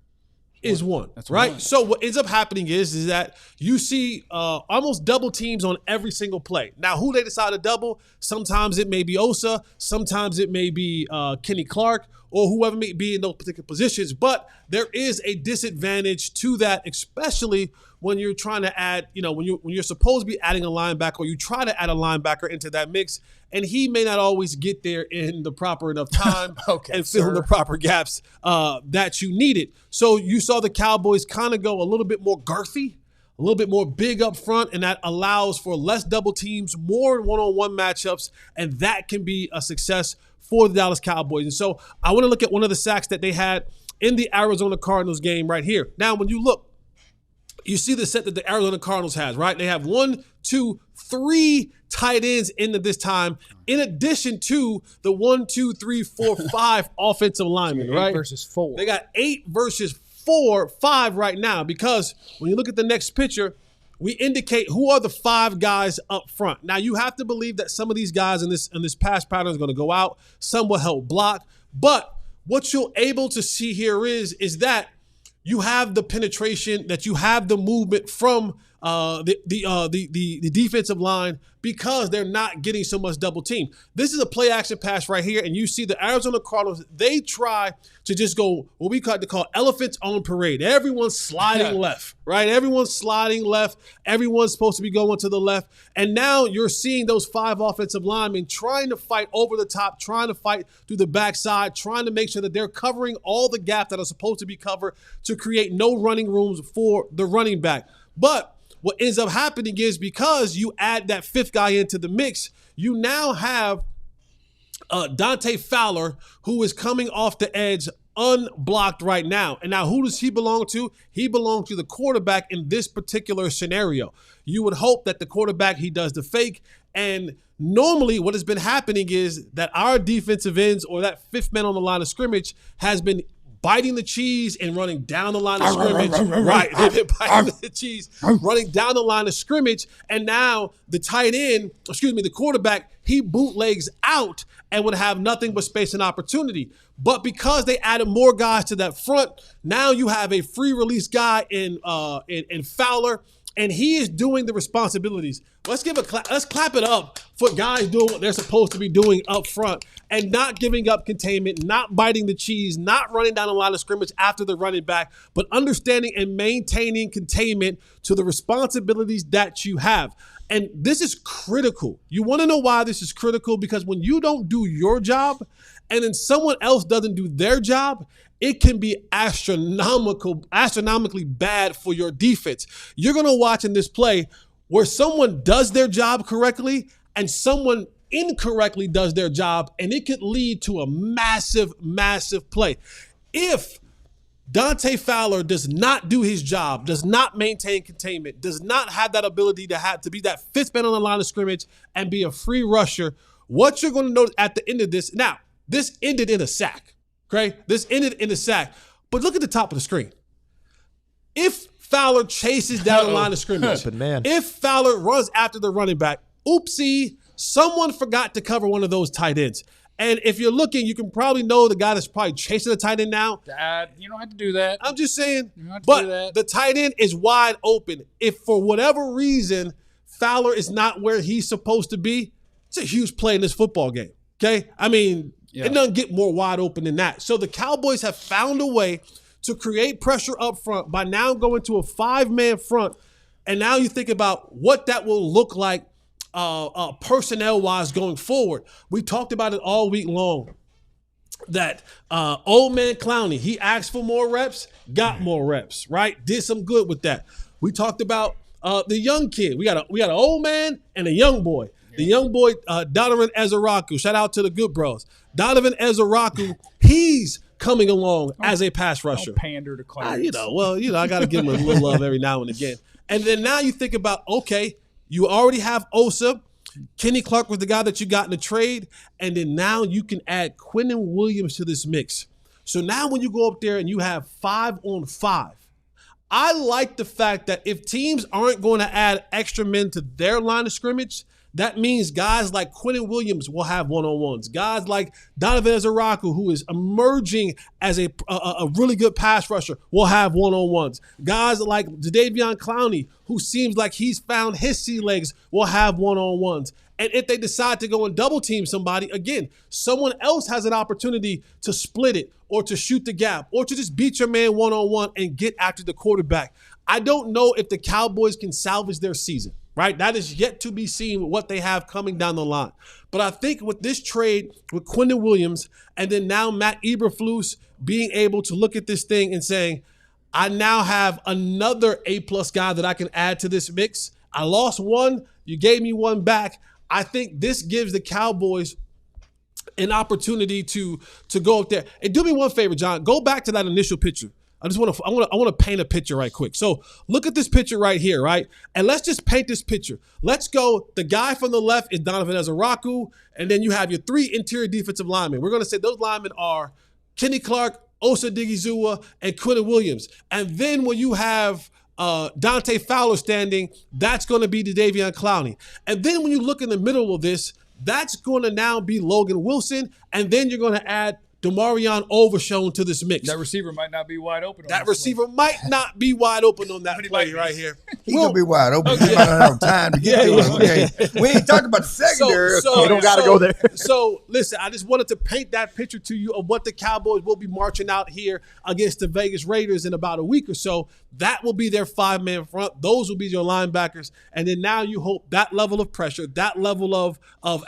Is 1, That's right? 1. So what ends up happening is that you see almost double teams on every single play. Now, who they decide to double, sometimes it may be Osa, sometimes it may be Kenny Clark, or whoever may be in those particular positions. But there is a disadvantage to that, especially when you're trying to add, when you're supposed to be adding a linebacker, or you try to add a linebacker into that mix, and he may not always get there in the proper enough time and fill in the proper gaps that you needed. So you saw the Cowboys kind of go a little bit more girthy, a little bit more big up front, and that allows for less double teams, more one-on-one matchups, and that can be a success for the Dallas Cowboys. And so I want to look at one of the sacks that they had in the Arizona Cardinals game right here. Now, when you look, you see the set that the Arizona Cardinals has, right? They have 1, 2, 3 tight ends into this time, in addition to the 1, 2, 3, 4, 5 offensive linemen, right? 8 versus 4. They got 8 versus 5 right now, because when you look at the next picture, we indicate who are the 5 guys up front. Now, you have to believe that some of these guys in this pass pattern is going to go out. Some will help block. But what you're able to see here is that you have the penetration, that you have the movement from the defensive line, because they're not getting so much double team. This is a play action pass right here, and you see the Arizona Cardinals, they try to just go what we call elephants on parade. Everyone's sliding left, right? Everyone's sliding left. Everyone's supposed to be going to the left. And now you're seeing those 5 offensive linemen trying to fight over the top, trying to fight through the backside, trying to make sure that they're covering all the gaps that are supposed to be covered to create no running rooms for the running back. But what ends up happening is, because you add that 5th guy into the mix, you now have Dante Fowler, who is coming off the edge unblocked right now. And now, who does he belong to? He belongs to the quarterback in this particular scenario. You would hope that the quarterback, he does the fake. And normally what has been happening is that our defensive ends, or that 5th man on the line of scrimmage, has been biting the cheese and running down the line of scrimmage. Right, they've been biting the cheese, running down the line of scrimmage. And now the the quarterback, he bootlegs out and would have nothing but space and opportunity. But because they added more guys to that front, now you have a free release guy in Fowler, and he is doing the responsibilities. Let's clap it up for guys doing what they're supposed to be doing up front, and not giving up containment, not biting the cheese, not running down the line of scrimmage after the running back, but understanding and maintaining containment to the responsibilities that you have. And this is critical. You want to know why this is critical? Because when you don't do your job, and then someone else doesn't do their job, it can be astronomically bad for your defense. You're going to watch in this play where someone does their job correctly and someone incorrectly does their job, and it could lead to a massive, massive play. If Dante Fowler does not do his job, does not maintain containment, does not have that ability to be that 5th man on the line of scrimmage and be a free rusher, what you're going to notice at the end of this, now, this ended in a sack, okay? This ended in a sack. But look at the top of the screen. If Fowler chases down the line of scrimmage, if Fowler runs after the running back, oopsie, someone forgot to cover one of those tight ends. And if you're looking, you can probably know the guy that's probably chasing the tight end now. Dad, you don't have to do that. I'm just saying. You don't have to but do that. The tight end is wide open. If for whatever reason Fowler is not where he's supposed to be, it's a huge play in this football game. Okay? I mean, it doesn't get more wide open than that. So the Cowboys have found a way to create pressure up front by now going to a 5-man front. And now you think about what that will look like personnel-wise going forward. We talked about it all week long, that old man Clowney, he asked for more reps, got more reps, right? Did some good with that. We talked about the young kid. We got an old man and a young boy. The young boy, Donovan Ezeraku, shout out to the good bros. Donovan Ezeraku, he's coming along as a pass rusher. Don't pander to Clarence. I got to give him a little love every now and again. And then now you think about, okay, you already have Osa. Kenny Clark was the guy that you got in the trade. And then now you can add Quinnen Williams to this mix. So now when you go up there and you have 5-on-5, I like the fact that if teams aren't going to add extra men to their line of scrimmage, that means guys like Quinnen Williams will have one-on-ones. Guys like Donovan Ezeraku, who is emerging as a really good pass rusher, will have one-on-ones. Guys like Jadeveon Clowney, who seems like he's found his sea legs, will have one-on-ones. And if they decide to go and double team somebody, again, someone else has an opportunity to split it or to shoot the gap or to just beat your man one-on-one and get after the quarterback. I don't know if the Cowboys can salvage their season. Right? That is yet to be seen with what they have coming down the line. But I think with this trade with Quinnen Williams and then now Matt Eberflus being able to look at this thing and saying, I now have another A-plus guy that I can add to this mix. I lost one. You gave me one back. I think this gives the Cowboys an opportunity to go up there. And do me one favor, John. Go back to that initial picture. I want to paint a picture right quick. So look at this picture right here, right? And let's just paint this picture. Let's go. The guy from the left is Donovan Ezeraku, and then you have your 3 interior defensive linemen. We're going to say those linemen are Kenny Clark, Osa Digizua, and Quinnen Williams. And then when you have Dante Fowler standing, that's going to be Jadeveon Clowney. And then when you look in the middle of this, that's going to now be Logan Wilson, and then you're going to add Demarion Overshown to this mix. That receiver might not be wide open. That receiver might not be wide open on that play right here. He's going to be wide open. He might not have time to get to it. Okay. We ain't talking about the secondary. You don't got to go there. So, listen, I just wanted to paint that picture to you of what the Cowboys will be marching out here against the Vegas Raiders in about a week or so. That will be their 5-man front. Those will be your linebackers. And then now you hope that level of pressure, that level of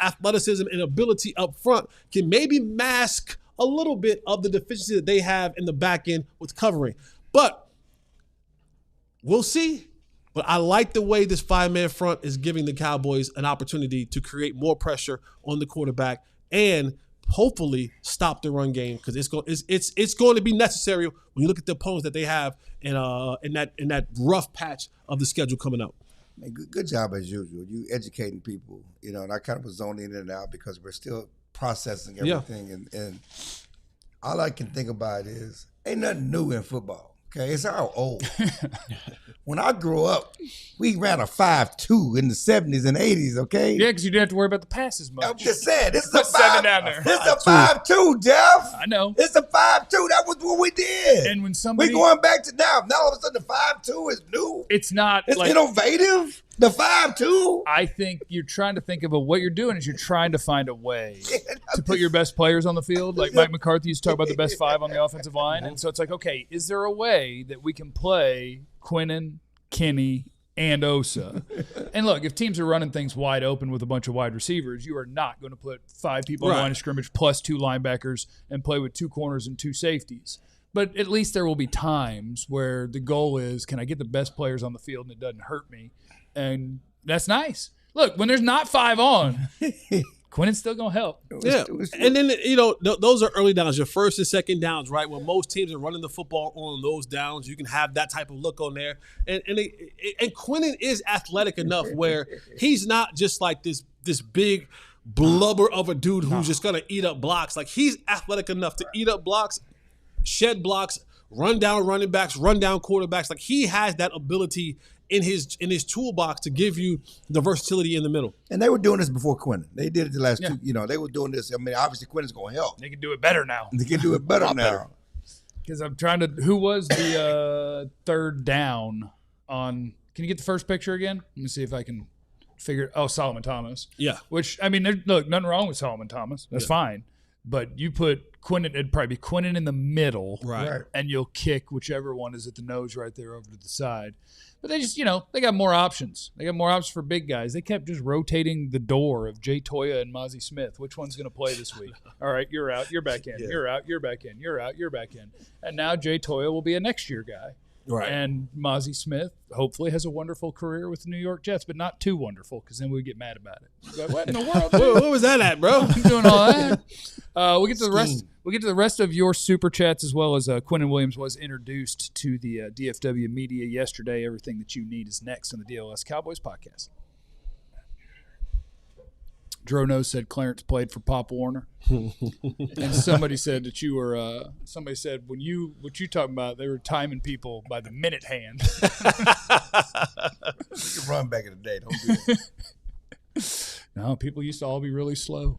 athleticism and ability up front can maybe mask a little bit of the deficiency that they have in the back end with covering. But we'll see. But I like the way this 5-man front is giving the Cowboys an opportunity to create more pressure on the quarterback and hopefully stop the run game, because it's going to be necessary when you look at the opponents that they have in that rough patch of the schedule coming up. Man, good job as usual. You educating people, and I kind of was zoning in and out because we're still processing everything. Yeah. And all I can think about is ain't nothing new in football. Okay, it's all old. When I grew up, we ran a 5.2 in the 70s and 80s, okay? Yeah, because you didn't have to worry about the passes much. I'm just saying, this is Put a 7 down there. This is a 5.2, Jeff. I know. It's a 5.2. That was what we did. And when somebody... We're going back to now. Now all of a sudden the 5.2 is new. It's not It's innovative. The 5.2. I think you're trying to think of what you're doing is you're trying to find a way to put your best players on the field. Like Mike McCarthy used to talk about the best 5 on the offensive line. And so it's like, okay, is there a way that we can play Quinnen, Kenny, and Osa? And look, if teams are running things wide open with a bunch of wide receivers, you are not going to put 5 people on the line of scrimmage plus 2 linebackers and play with 2 corners and 2 safeties. But at least there will be times where the goal is, can I get the best players on the field and it doesn't hurt me? And that's nice. Look, when there's not 5 on, Quinnen's still going to help. Yeah. And then, those are early downs, your first and second downs, right? When most teams are running the football on those downs, you can have that type of look on there. And Quinnen is athletic enough where he's not just like this big blubber of a dude who's just going to eat up blocks. Like, he's athletic enough to eat up blocks, shed blocks, run down running backs, run down quarterbacks. Like, he has that ability in his toolbox to give you the versatility in the middle. And they were doing this before Quinnen. They did it the last 2. They were doing this. I mean, obviously Quinnen's going to help. They can do it better now. They can do it better now. Because I'm trying to – who was the third down on – can you get the first picture again? Let me see if I can figure – oh, Solomon Thomas. Yeah. Which, I mean, there's nothing wrong with Solomon Thomas. That's fine. But you put Quinnen – it'd probably be Quinnen in the middle. Right. And you'll kick whichever one is at the nose right there over to the side. But they just, they got more options. They got more options for big guys. They kept just rotating the door of Jay Toya and Mozzie Smith. Which one's going to play this week? All right, you're out. You're back in. Yeah. You're out. You're back in. You're out. You're back in. And now Jay Toya will be a next year guy. Right. And Mozzie Smith hopefully has a wonderful career with the New York Jets, but not too wonderful because then we get mad about it. Like, what in the world? Where was that at, bro? I'm doing all that. We'll get to the rest. We'll get to the rest of your super chats as well as Quinnen Williams was introduced to the DFW media yesterday. Everything that you need is next on the DLLS Cowboys podcast. Drono said Clarence played for Pop Warner, and somebody said that you were. Somebody said what you talking about? They were timing people by the minute hand. You can run back in the day. Don't do that. No, people used to all be really slow.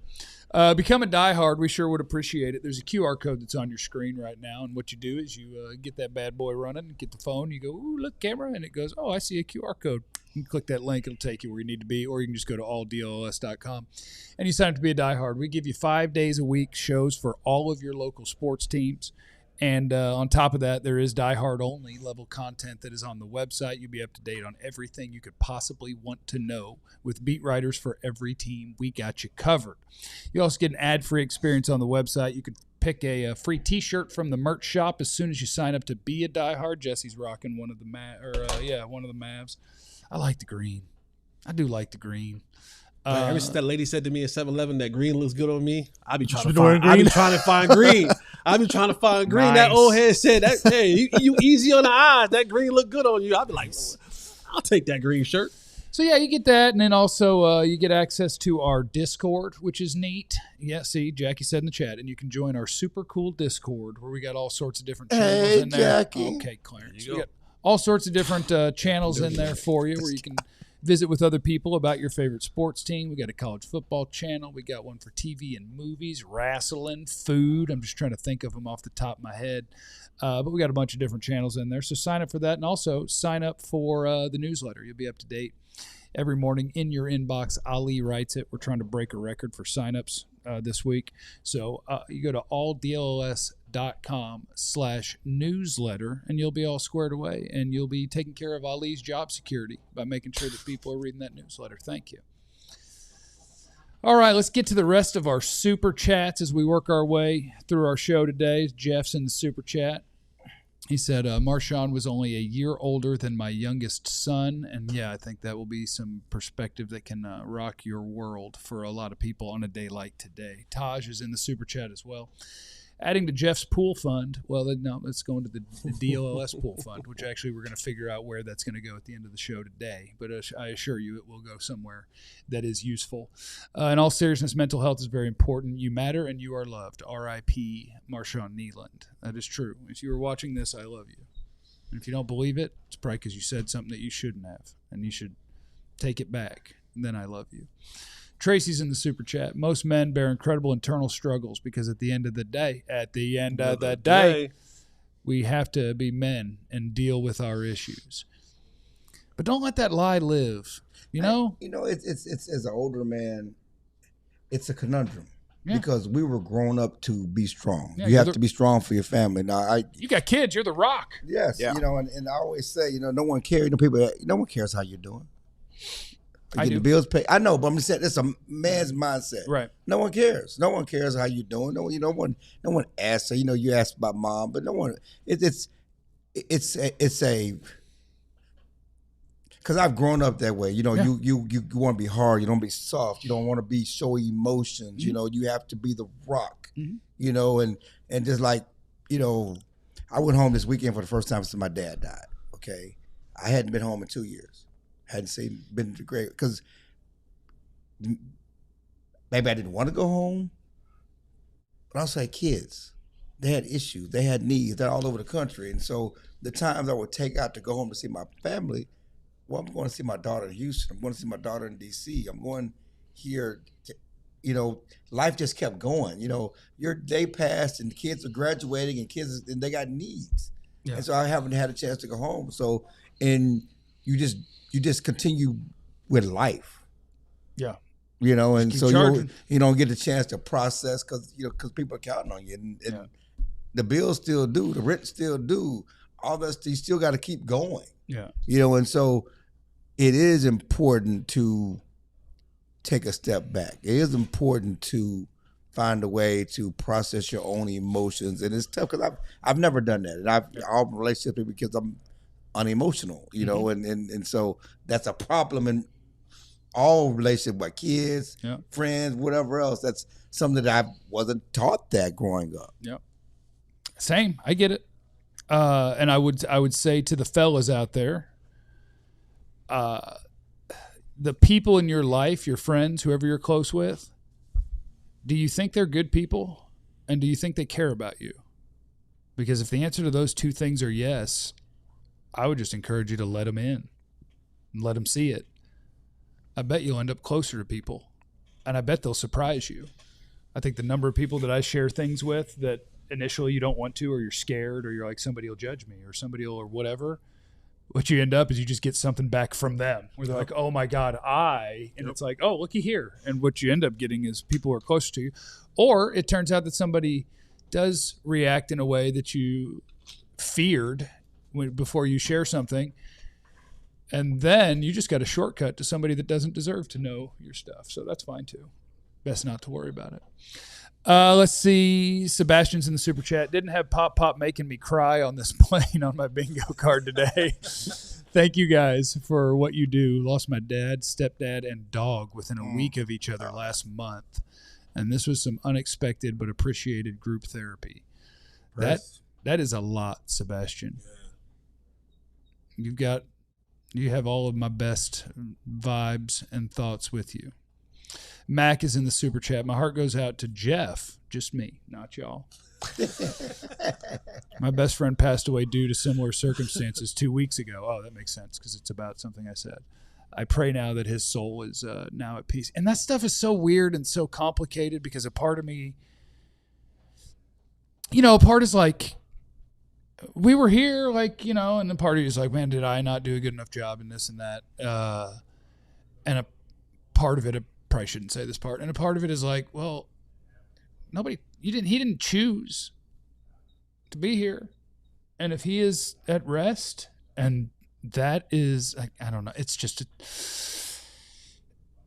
Become a diehard. We sure would appreciate it. There's a QR code that's on your screen right now, and what you do is you get that bad boy running, get the phone, you go, ooh, look, camera, and it goes, oh, I see a QR code. You can click that link. It'll take you where you need to be, or you can just go to alldlls.com, and you sign up to be a diehard. We give you 5 days a week shows for all of your local sports teams. And on top of that, there is diehard-only level content that is on the website. You'll be up to date on everything you could possibly want to know with beat writers for every team. We got you covered. You also get an ad-free experience on the website. You could pick a free T-shirt from the merch shop as soon as you sign up to be a diehard. Jesse's rocking one of the Mavs. I like the green. I do like the green. Ever since that lady said to me at 7-Eleven that green looks good on me, I be trying to find green. That old head said, hey, you easy on the eyes. That green look good on you. I'll be like, I'll take that green shirt. So, yeah, you get that. And then also you get access to our Discord, which is neat. Yeah, see, Jackie said in the chat. And you can join our super cool Discord where we got all sorts of different channels in there. Jackie. Okay, Clarence. We got all sorts of different channels in there for you where you can visit with other people about your favorite sports team. We got a college football channel. We got one for TV and movies, wrestling, food. I'm just trying to think of them off the top of my head. But we got a bunch of different channels in there. So sign up for that. And also sign up for the newsletter. You'll be up to date every morning in your inbox. Ali writes it. We're trying to break a record for signups this week. So you go to alldlls.com/newsletter and you'll be all squared away, and you'll be taking care of Ali's job security by making sure that people are reading that newsletter. Thank you. All right, let's get to the rest of our super chats as we work our way through our show today. Jeff's in the super chat. He said, Marshawn was only a year older than my youngest son. And, yeah, I think that will be some perspective that can rock your world for a lot of people on a day like today. Taj is in the super chat as well. Adding to Jeff's pool fund, well, no, let's go into the DLLS pool fund, which actually we're going to figure out where that's going to go at the end of the show today. But I assure you it will go somewhere that is useful. In all seriousness, mental health is very important. You matter and you are loved. R.I.P. Marshawn Kneeland. That is true. If you are watching this, I love you. And if you don't believe it, it's probably because you said something that you shouldn't have, and you should take it back. And then I love you. Tracy's in the super chat. Most men bear incredible internal struggles because at the end of the day, we have to be men and deal with our issues. But don't let that lie live. It's as an older man, it's a conundrum because we were grown up to be strong. Yeah, you have to be strong for your family. Now, you got kids. You're the rock. Yes, yeah. And I always say, no one cares. No one cares how you're doing. I do. The bills paid. I know, but I'm just saying it's a man's mindset. Right. No one cares. No one cares how you're doing. No one asks. You ask about mom, but no one. It's a. Because I've grown up that way. You want to be hard. You don't be soft. You don't want to show emotions. Mm-hmm. You have to be the rock. Mm-hmm. And just like I went home this weekend for the first time since my dad died. Okay, I hadn't been home in 2 years. Been to great because maybe I didn't want to go home, but I also had kids. They had issues. They had needs. They're all over the country, and so the times I would take out to go home to see my family, well, I'm going to see my daughter in Houston. I'm going to see my daughter in D.C. I'm going here. Life just kept going. Your day passed, and the kids are graduating, and they got needs, and so I haven't had a chance to go home. So, and you just continue with life. Yeah. And so you don't get the chance to process because people are counting on you. And the bills still due, the rent still due, all that, you still got to keep going. Yeah. And so it is important to take a step back. It is important to find a way to process your own emotions. And it's tough because I've never done that. And all relationships because unemotional, you know, and so that's a problem in all relationship with kids, friends, whatever else. That's something that I wasn't taught that growing up. Yep. Same. I get it. And I would say to the fellas out there, the people in your life, your friends, whoever you're close with, do you think they're good people? And do you think they care about you? Because if the answer to those two things are yes, I would just encourage you to let them in and let them see it. I bet you'll end up closer to people, and I bet they'll surprise you. I think the number of people that I share things with that initially you don't want to, or you're scared, or you're like, somebody will judge me, or somebody will, or whatever, what you end up is you just get something back from them where they're like, oh my God, and it's like, oh, looky here. And what you end up getting is people who are close to you. Or it turns out that somebody does react in a way that you feared before you share something. And then you just got a shortcut to somebody that doesn't deserve to know your stuff. So that's fine too. Best not to worry about it. Let's see. Sebastian's in the super chat. Didn't have Pop making me cry on this plane on my bingo card today. Thank you guys for what you do. Lost my dad, stepdad, and dog within a week of each other last month. And this was some unexpected but appreciated group therapy. That is a lot, Sebastian. You have all of my best vibes and thoughts with you. Mac is in the super chat. My heart goes out to Jeff, just me, not y'all. My best friend passed away due to similar circumstances 2 weeks ago. Oh, that makes sense because it's about something I said. I pray now that his soul is now at peace. And that stuff is so weird and so complicated because a part of me, a part is like, we were here, and the party is like, man, did I not do a good enough job in this and that? And a part of it, I probably shouldn't say this part, and a part of it is like, well, he didn't choose to be here. And if he is at rest, and that is, I don't know, it's just,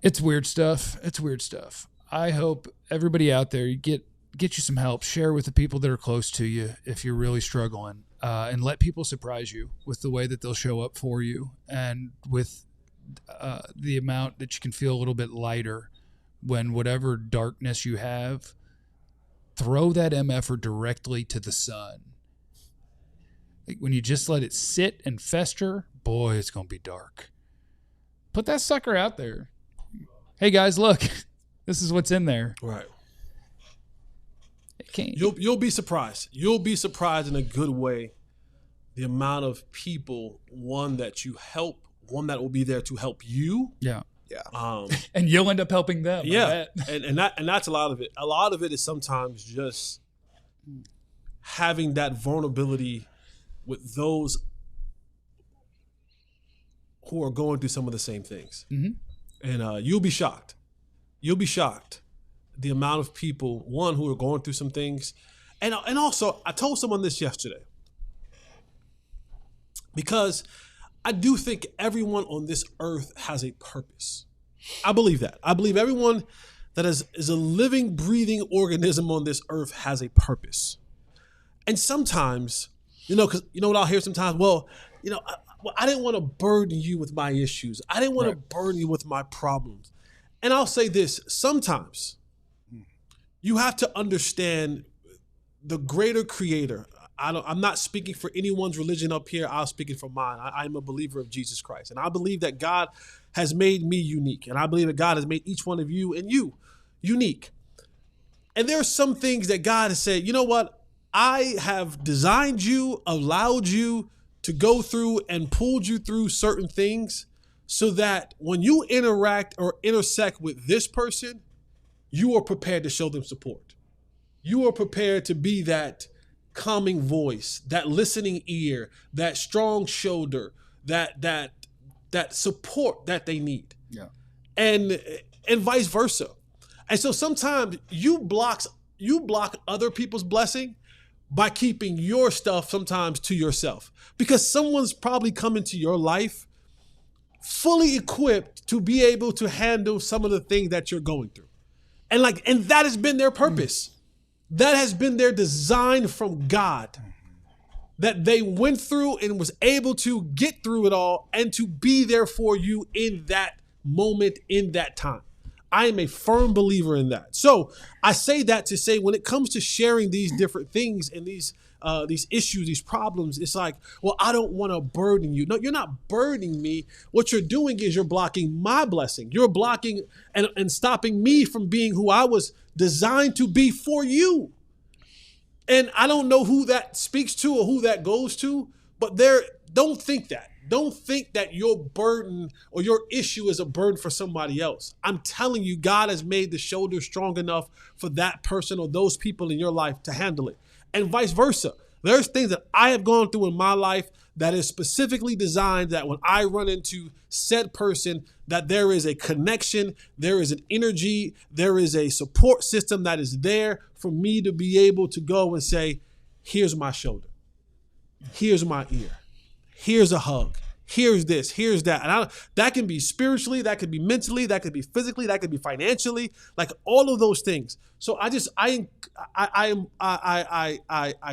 it's weird stuff. It's weird stuff. I hope everybody out there, you get you some help, share with the people that are close to you if you're really struggling, and let people surprise you with the way that they'll show up for you, and with the amount that you can feel a little bit lighter when whatever darkness you have, throw that MFer directly to the sun. When you just let it sit and fester, boy, it's going to be dark. Put that sucker out there. Hey guys, look, this is what's in there. Right. You'll be surprised. You'll be surprised in a good way the amount of people, one that you help, one that will be there to help you. Yeah. Yeah. And you'll end up helping them. Yeah. And that's a lot of it. A lot of it is sometimes just having that vulnerability with those who are going through some of the same things. Mm-hmm. And you'll be shocked. You'll be shocked the amount of people, one, who are going through some things. And also, I told someone this yesterday. Because I do think everyone on this earth has a purpose. I believe that. I believe everyone that is a living, breathing organism on this earth has a purpose. And sometimes, because what I'll hear sometimes, I didn't want to burden you with my issues. I didn't want to burden you with my problems. And I'll say this, sometimes you have to understand the greater creator. I'm not speaking for anyone's religion up here. I'm speaking for mine. I'm a believer of Jesus Christ. And I believe that God has made me unique. And I believe that God has made each one of you and you unique. And there are some things that God has said, you know what? I have designed you, allowed you to go through and pulled you through certain things so that when you interact or intersect with this person, you are prepared to show them support. You are prepared to be that calming voice, that listening ear, that strong shoulder, that support that they need. Yeah. And vice versa. And so sometimes you block other people's blessing by keeping your stuff sometimes to yourself, because someone's probably come into your life fully equipped to be able to handle some of the things that you're going through. And that has been their purpose. That has been their design from God. that they went through and was able to get through it all and to be there for you in that moment, in that time. I am a firm believer in that. So I say that to say when it comes to sharing these different things and these issues, these problems, it's like, well, I don't want to burden you. No, you're not burdening me. What you're doing is you're blocking my blessing. You're blocking and stopping me from being who I was designed to be for you. And I don't know who that speaks to or who that goes to, but don't think that. Don't think that your burden or your issue is a burden for somebody else. I'm telling you, God has made the shoulder strong enough for that person or those people in your life to handle it. And vice versa. There's things that I have gone through in my life that is specifically designed that when I run into said person, that there is a connection, there is an energy, there is a support system that is there for me to be able to go and say, here's my shoulder, here's my ear, here's a hug, here's this, here's that. And that can be spiritually, that could be mentally, that could be physically, that could be financially, like all of those things. So I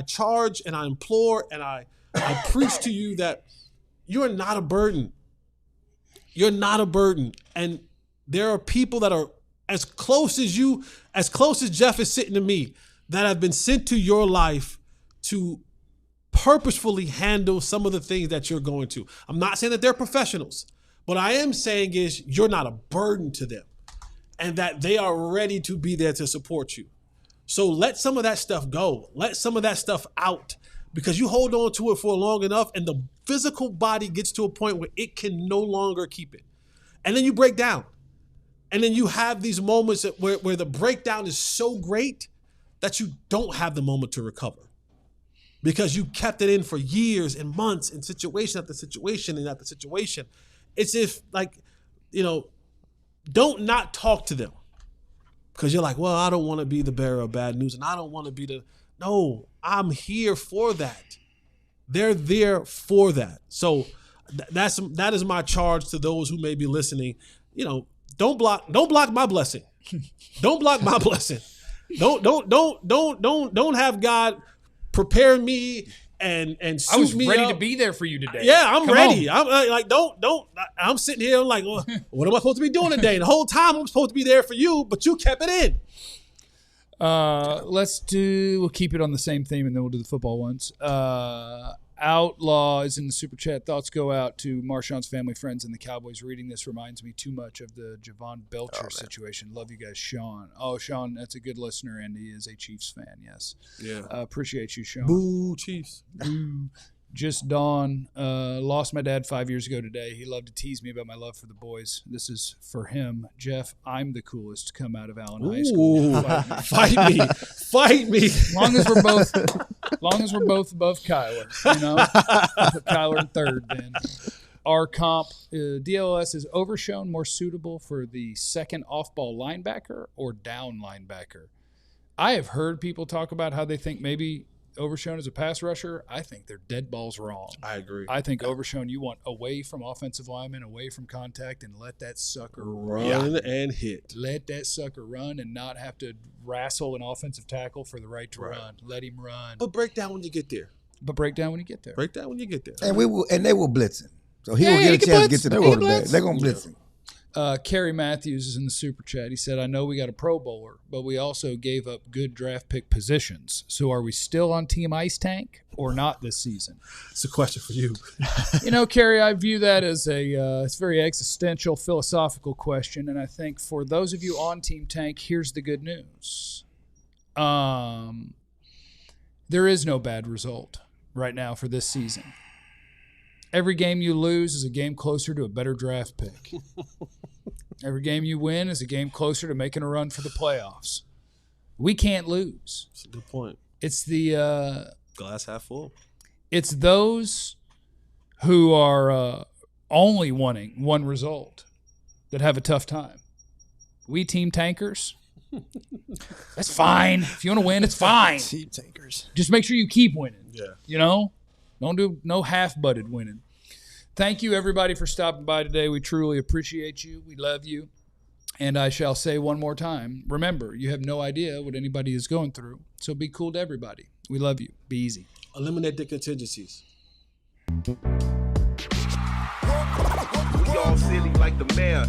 charge and I implore and I preach to you that you're not a burden. You're not a burden. And there are people that are as close as you, as close as Jeff is sitting to me, that have been sent to your life to purposefully handle some of the things that you're going to. I'm not saying that they're professionals. What I am saying is you're not a burden to them and that they are ready to be there to support you. So let some of that stuff go. Let some of that stuff out because you hold on to it for long enough and the physical body gets to a point where it can no longer keep it. And then you break down. And then you have these moments where the breakdown is so great that you don't have the moment to recover. Because you kept it in for years and months and situation after situation and after situation. It's if don't not talk to them. Because you're like, well, I don't want to be the bearer of bad news and I don't want to be no, I'm here for that. They're there for that. So that is my charge to those who may be listening. Don't block my blessing. Don't block my blessing. Don't have God prepare me and suit I was me ready up. to be there for you today. Yeah, I'm Come ready. on. I'm sitting here like, well, what am I supposed to be doing today? And the whole time I'm supposed to be there for you, but you kept it in. We'll keep it on the same theme and then we'll do the football ones. Outlaw is in the super chat. Thoughts go out to Marshawn's family, friends, and the Cowboys. Reading this reminds me too much of the Javon Belcher situation. Love you guys, Sean. Oh, Sean, that's a good listener, and he is a Chiefs fan, yes. Yeah. Appreciate you, Sean. Boo, Chiefs. Boo. Just Dawn. Lost my dad 5 years ago today. He loved to tease me about my love for the boys. This is for him. Jeff, I'm the coolest to come out of Allen High School. Fight me. Fight me. As long as we're both above Kyler, put Kyler in third then. Our comp, DLLS is Overshown more suitable for the second off-ball linebacker or down linebacker? I have heard people talk about how they think maybe Overshown as a pass rusher. I think they're dead balls wrong. I agree. I think Overshown you want away from offensive linemen, away from contact, and let that sucker run and hit. Let that sucker run and not have to wrestle an offensive tackle for the right to run. Let him run. But break down when you get there. Break down when you get there. And they will blitz him. So he will get a chance to get to the quarterback. They're going to blitz him. Kerry Matthews is in the super chat. He said, I know we got a Pro Bowler, but we also gave up good draft pick positions. So are we still on Team Ice Tank or not this season? It's a question for you. Kerry, I view that as it's a very existential, philosophical question. And I think for those of you on Team Tank, here's the good news. There is no bad result right now for this season. Every game you lose is a game closer to a better draft pick. Every game you win is a game closer to making a run for the playoffs. We can't lose. That's a good point. It's the glass half full. It's those who are only wanting one result that have a tough time. We team tankers, that's fine. If you want to win, it's fine. Team tankers. Just make sure you keep winning. Yeah. Don't do no half-butted winning. Thank you, everybody, for stopping by today. We truly appreciate you. We love you. And I shall say one more time, remember, you have no idea what anybody is going through, so be cool to everybody. We love you. Be easy. Eliminate the contingencies. We all silly like the mayor.